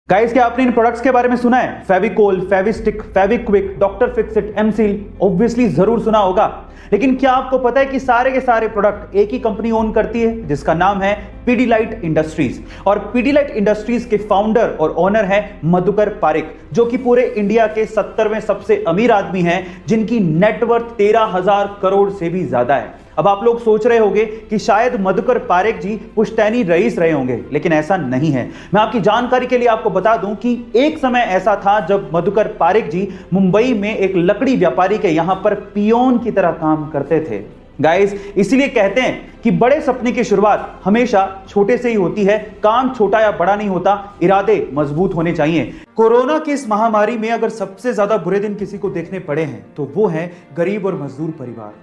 Guys, क्या आपने इन products के बारे में सुना है? फेविकोल, फेविस्टिक, फेविक्विक, डॉक्टर फिक्सिट, एमसील, ऑब्वियसली जरूर सुना होगा। लेकिन क्या आपको पता है कि सारे के सारे प्रोडक्ट एक ही कंपनी ओन करती है, जिसका नाम है पीडीलाइट इंडस्ट्रीज। और पीडीलाइट इंडस्ट्रीज के फाउंडर और ओनर है मधुकर पारिक, जो कि पूरे इंडिया के 70वें सबसे अमीर आदमी हैं, जिनकी नेटवर्थ 13,000 करोड़ से भी ज्यादा है। अब आप लोग सोच रहे होंगे कि शायद मधुकर पारिक जी पुश्तैनी रईस रहे होंगे, लेकिन ऐसा नहीं है। मैं आपकी जानकारी के लिए आपको बता दूं कि एक समय ऐसा था जब मधुकर पारिक जी मुंबई में एक लकड़ी व्यापारी के यहां पर पियोन की तरह काम करते थे। गाइस, इसलिए कहते हैं कि बड़े सपने की शुरुआत हमेशा छोटे से ही होती है। काम छोटा या बड़ा नहीं होता, इरादे मजबूत होने चाहिए। कोरोना की इस महामारी में अगर सबसे ज्यादा बुरे दिन किसी को देखने पड़े हैं तो वो है गरीब और मजदूर परिवार।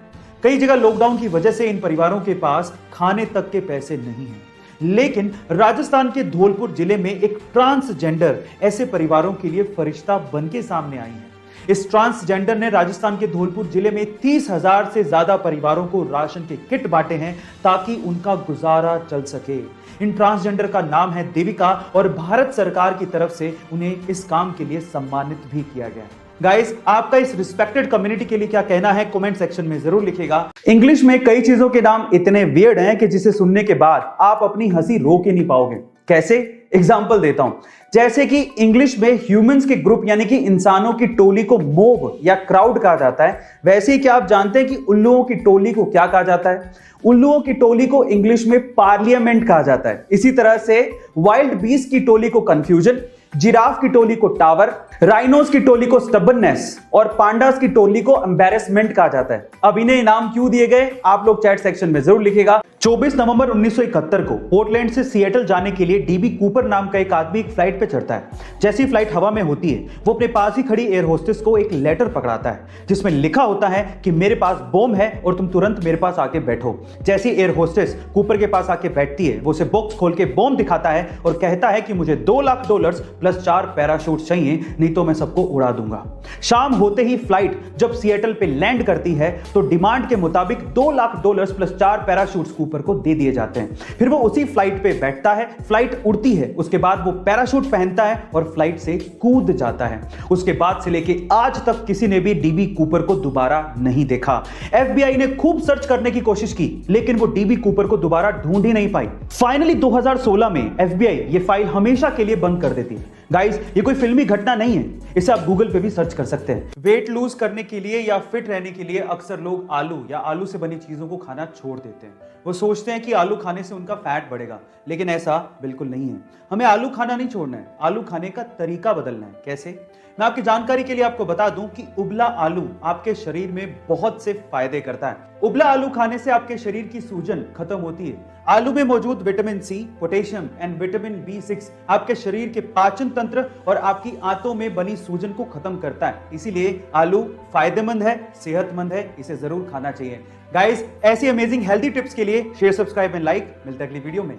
कई जगह लॉकडाउन की वजह से इन परिवारों के पास खाने तक के पैसे नहीं हैं। लेकिन राजस्थान के धौलपुर जिले में एक ट्रांसजेंडर ऐसे परिवारों के लिए फरिश्ता बन के सामने आई है। इस ट्रांसजेंडर ने राजस्थान के धौलपुर जिले में 30,000 से ज्यादा परिवारों को राशन के किट बांटे हैं ताकि उनका गुजारा चल सके। इन ट्रांसजेंडर का नाम है देविका और भारत सरकार की तरफ से उन्हें इस काम के लिए सम्मानित भी किया गया है। गाइस, आपका इस रिस्पेक्टेड कम्युनिटी के लिए क्या कहना है कमेंट सेक्शन में जरूर लिखिएगा। इंग्लिश में कई चीजों के नाम इतने वियर्ड हैं कि जिसे सुनने के बाद आप अपनी हंसी रोक ही नहीं पाओगे। कैसे? एग्जाम्पल देता हूं। जैसे कि इंग्लिश में ह्यूमंस के ग्रुप यानी कि इंसानों की टोली को मोब या क्राउड कहा जाता है, वैसे ही क्या आप जानते हैं कि उल्लुओं की टोली को क्या कहा जाता है? उल्लुओं की टोली को इंग्लिश में पार्लियामेंट कहा जाता है। इसी तरह से वाइल्ड बीस्ट की टोली को कंफ्यूजन, जिराफ की टोली को टावर, राइनोस की टोली को स्टबननेस और पांडास की टोली को एम्बैरेसमेंट कहा जाता है। अब इन्हें इनाम क्यों दिए गए, आप लोग चैट सेक्शन में जरूर लिखिएगा। 24 नवंबर 1971 को पोर्टलैंड से सिएटल जाने के लिए डीबी कूपर नाम का एक आदमी एक फ्लाइट पे चढ़ता है। जैसी फ्लाइट हवा में होती है, वो अपने पास ही खड़ी एयर होस्टेस को एक लेटर पकड़ाता है जिसमें लिखा होता है कि मेरे पास बॉम्ब है और तुम तुरंत मेरे पास आके बैठो। जैसी एयर होस्टेस कूपर के पास आके बैठती है, वो उसे बॉक्स खोल के बॉम्ब दिखाता है और कहता है कि मुझे $2 लाख प्लस 4 पैराशूट चाहिए, नहीं तो मैं सबको उड़ा दूंगा। शाम होते ही फ्लाइट जब सिएटल पे लैंड करती है तो डिमांड के मुताबिक $2 लाख प्लस 4 पैराशूट्स कूपर को दे दिए जाते हैं। फिर वो उसी फ्लाइट पे बैठता है, फ्लाइट उड़ती है, उसके बाद वो पैराशूट पहनता है और फ्लाइट से कूद जाता है। उसके बाद से लेके आज तक किसी ने भी डीबी कूपर को दोबारा नहीं देखा। एफबीआई ने खूब सर्च करने की कोशिश की, लेकिन वो डीबी कूपर को दोबारा ढूंढ ही नहीं पाई। फाइनली 2016 में एफबीआई ये फाइल हमेशा के लिए बंद कर देती है। गाइस, ये कोई फिल्मी घटना नहीं है, इसे आप गूगल पे भी सर्च कर सकते हैं। वेट लूज करने के लिए या फिट रहने के लिए अक्सर लोग आलू या आलू से बनी चीजों को खाना छोड़ देते हैं। वो सोचते हैं कि आलू खाने से उनका फैट बढ़ेगा, लेकिन ऐसा बिल्कुल नहीं है। हमें आलू खाना नहीं छोड़ना है, आलू खाने का तरीका बदलना है। कैसे? मैं आपकी जानकारी के लिए आपको बता दूं कि उबला आलू आपके शरीर में बहुत से फायदे करता है। उबला आलू खाने से आपके शरीर की सूजन खत्म होती है। आलू में मौजूद vitamin C, potassium and vitamin B6 आपके शरीर के पाचन तंत्र और आपकी आंतों में बनी सूजन को खत्म करता है। इसीलिए आलू फायदेमंद है, सेहतमंद है, इसे जरूर खाना चाहिए। गाइस, ऐसी अमेजिंग हेल्दी टिप्स के लिए शेयर, सब्सक्राइब एंड लाइक। मिलते हैं अगली वीडियो में।